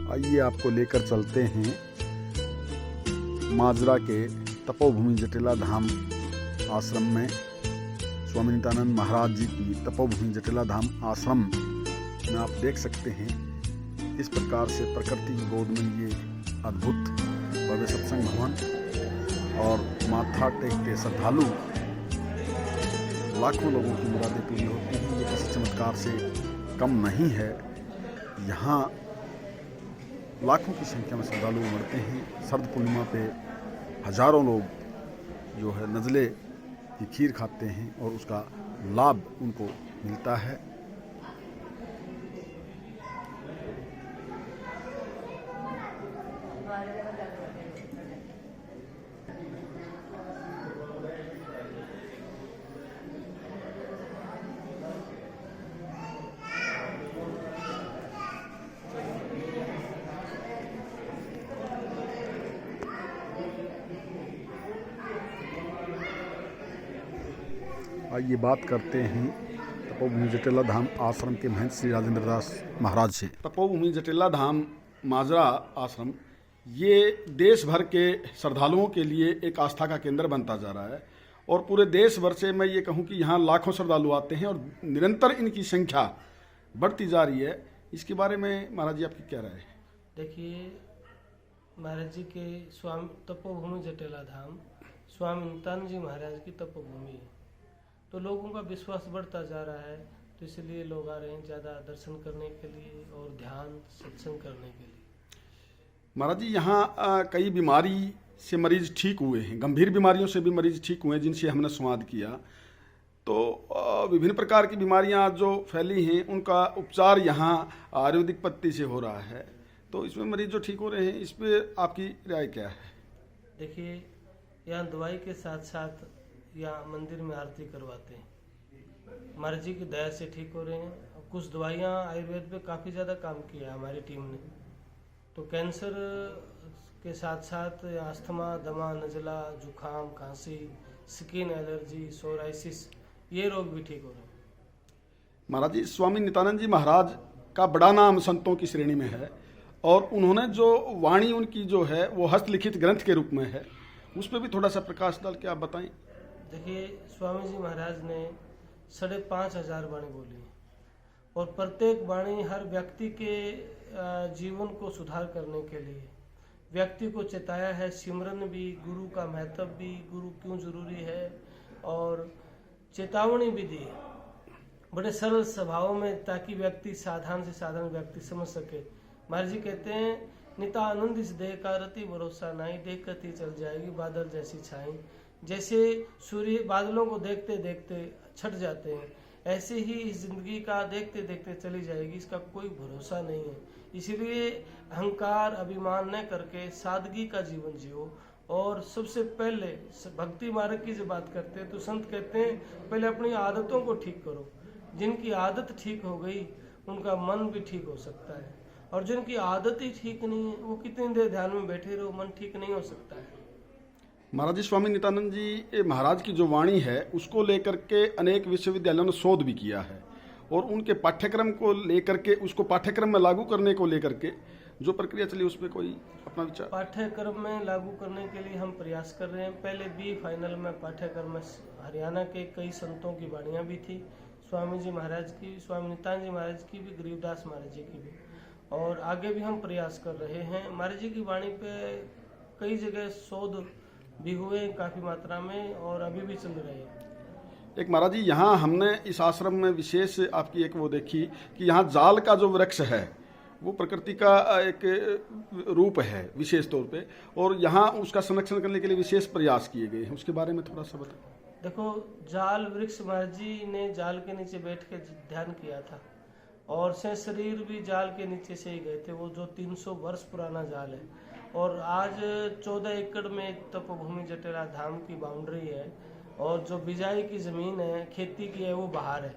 आइए आपको लेकर चलते हैं माजरा के तपोभूमि जटिला धाम आश्रम में। स्वामी नित्यानंद महाराज जी की तपोभूमि जटिला धाम आश्रम में आप देख सकते हैं इस प्रकार से प्रकृति की गोद में ये अद्भुत भव्य सत्संग भवन और माथा टेकते श्रद्धालु लाखों लोगों की मुरादें पूरी होती हैं। ये किसी चमत्कार से कम नहीं है। यहाँ लाखों की संख्या में श्रद्धालु उमड़ते हैं। शरद पूर्णिमा पे हजारों लोग जो है नज़ले की खीर खाते हैं और उसका लाभ उनको मिलता है। आइए बात करते हैं तपोभूमि जटिला धाम आश्रम के महंत श्री राजेंद्र दास महाराज से। तपोभूमि जटिला धाम माजरा आश्रम ये देश भर के श्रद्धालुओं के लिए एक आस्था का केंद्र बनता जा रहा है और पूरे देश भर से मैं ये कहूँ कि यहाँ लाखों श्रद्धालु आते हैं और निरंतर इनकी संख्या बढ़ती जा रही है। इसके बारे में महाराज जी आपकी क्या राय है? देखिए, महाराज जी के स्वामी तपोभूमि जटिला धाम स्वामी नित्यानंद जी महाराज की तपोभूमि है, तो लोगों का विश्वास बढ़ता जा रहा है, तो इसलिए लोग आ रहे हैं ज़्यादा दर्शन करने के लिए और ध्यान सत्संग करने के लिए। महाराज जी यहाँ कई बीमारी से मरीज ठीक हुए हैं, गंभीर बीमारियों से भी मरीज ठीक हुए हैं जिनसे हमने संवाद किया। तो विभिन्न प्रकार की बीमारियाँ जो फैली हैं उनका उपचार यहाँ आयुर्वेदिक पद्धति से हो रहा है, तो इसमें मरीज जो ठीक हो रहे हैं इस पर आपकी राय क्या है? देखिए, यहाँ दवाई के साथ साथ यहाँ मंदिर में आरती करवाते हैं। महाराज जी की दया से ठीक हो रहे हैं। कुछ दवाइयाँ आयुर्वेद पे काफ़ी ज़्यादा काम किया है हमारी टीम ने, तो कैंसर के साथ साथ अस्थमा, दमा, नज़ला, जुखाम, खांसी, स्किन एलर्जी, सोराइसिस, ये रोग भी ठीक हो रहे हैं। महाराज जी, स्वामी नित्यानंद जी महाराज का बड़ा नाम संतों की श्रेणी में है और उन्होंने जो वाणी उनकी जो है वो हस्तलिखित ग्रंथ के रूप में है, उस पर भी थोड़ा सा प्रकाश डाल के आप बताएं। देखिए, स्वामी जी महाराज ने 5,500 वाणी बोली और प्रत्येक वाणी हर व्यक्ति के जीवन को सुधार करने के लिए व्यक्ति को चेताया है। सिमरन भी, गुरु का महत्व भी, गुरु क्यों जरूरी है, और चेतावनी भी दी बड़े सरल स्वभाव में, ताकि व्यक्ति साधारण से साधारण व्यक्ति समझ सके। महाराज जी कहते हैं, निता आनंद इस देह का रति भरोसा नहीं, देख कती चल जाएगी बादल जैसी छाई। जैसे सूर्य बादलों को देखते देखते छट जाते हैं, ऐसे ही इस जिंदगी का देखते देखते चली जाएगी, इसका कोई भरोसा नहीं है। इसलिए अहंकार अभिमान न करके सादगी का जीवन जियो। और सबसे पहले भक्ति मार्ग की जब बात करते हैं तो संत कहते हैं, पहले अपनी आदतों को ठीक करो। जिनकी आदत ठीक हो गई उनका मन भी ठीक हो सकता है, और जिनकी आदत ही ठीक नहीं है वो कितनी देर ध्यान में बैठे रहो, मन ठीक नहीं हो सकता है। महाराज जी, स्वामी नित्यानंद जी महाराज की जो वाणी है उसको लेकर के अनेक विश्वविद्यालयों ने शोध भी किया है और उनके पाठ्यक्रम को लेकर के, उसको पाठ्यक्रम में लागू करने को लेकर के जो प्रक्रिया चली उस पर कोई अपना विचार? पाठ्यक्रम में लागू करने के लिए हम प्रयास कर रहे हैं। पहले बी फाइनल में पाठ्यक्रम में हरियाणा के कई संतों की वाणियाँ भी थी, स्वामी जी महाराज की, स्वामी नित्यानंद जी महाराज की भी, गरीबदास महाराज जी की भी, और आगे भी हम प्रयास कर रहे हैं। महाराज जी की वाणी पे कई जगह शोध भी हुए काफ़ी मात्रा में और अभी भी चल रहे हैं। एक महाराज जी, यहाँ हमने इस आश्रम में विशेष आपकी एक वो देखी कि यहाँ जाल का जो वृक्ष है वो प्रकृति का एक रूप है विशेष तौर पे, और यहाँ उसका संरक्षण करने के लिए विशेष प्रयास किए गए हैं, उसके बारे में थोड़ा सा बताएं। देखो, जाल वृक्ष महाराज जी ने जाल के नीचे बैठ के ध्यान किया था और से शरीर भी जाल के नीचे से ही गए थे, वो जो 300 वर्ष पुराना जाल है। और आज 14 एकड़ में तपोभूमि जटिला धाम की बाउंड्री है और जो बिजाई की ज़मीन है, खेती की है, वो बाहर है।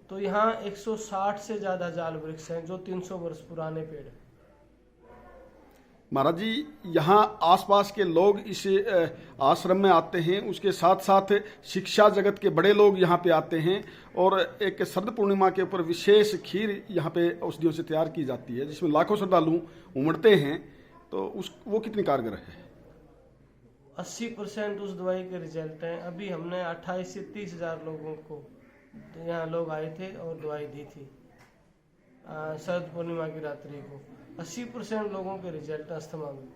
तो यहाँ 160 से ज़्यादा जाल वृक्ष हैं जो 300 वर्ष पुराने पेड़ हैं। महाराज जी, यहाँ आसपास के लोग इस आश्रम में आते हैं, उसके साथ साथ शिक्षा जगत के बड़े लोग यहाँ पे आते हैं और एक शरद पूर्णिमा के ऊपर विशेष खीर यहाँ पे औषधियों से तैयार की जाती है जिसमें लाखों श्रद्धालु उमड़ते हैं। तो वो कितनी कारगर है? 80% उस दवाई के रिजल्ट हैं। अभी हमने 28 से 30 हज़ार लोगों को, यहाँ लोग आए थे और दवाई दी थी शरद पूर्णिमा की रात्रि को। 80% लोगों के रिजल्ट अस्थमा में।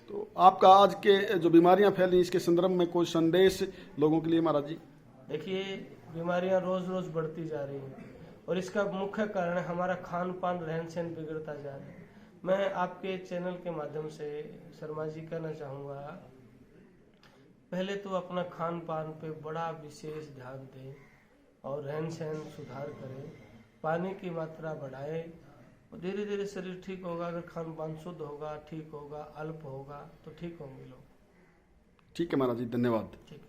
तो आपका आज के जो बीमारियां फैली इसके संदर्भ में कोई संदेश लोगों के लिए महाराज जी? देखिए, बीमारियां रोज रोज बढ़ती जा रही हैं और इसका मुख्य कारण है हमारा खान पान, रहन सहन बिगड़ता जा रहा है। मैं आपके चैनल के माध्यम से शर्मा जी कहना चाहूँगा, पहले तो अपना खान पान पे बड़ा विशेष ध्यान दें और रहन सहन सुधार करें, पानी की मात्रा बढ़ाएं और धीरे धीरे शरीर ठीक होगा। अगर खान पान शुद्ध होगा, ठीक होगा, अल्प होगा तो ठीक होंगे लोग। ठीक है महाराज जी, धन्यवाद। ठीक है।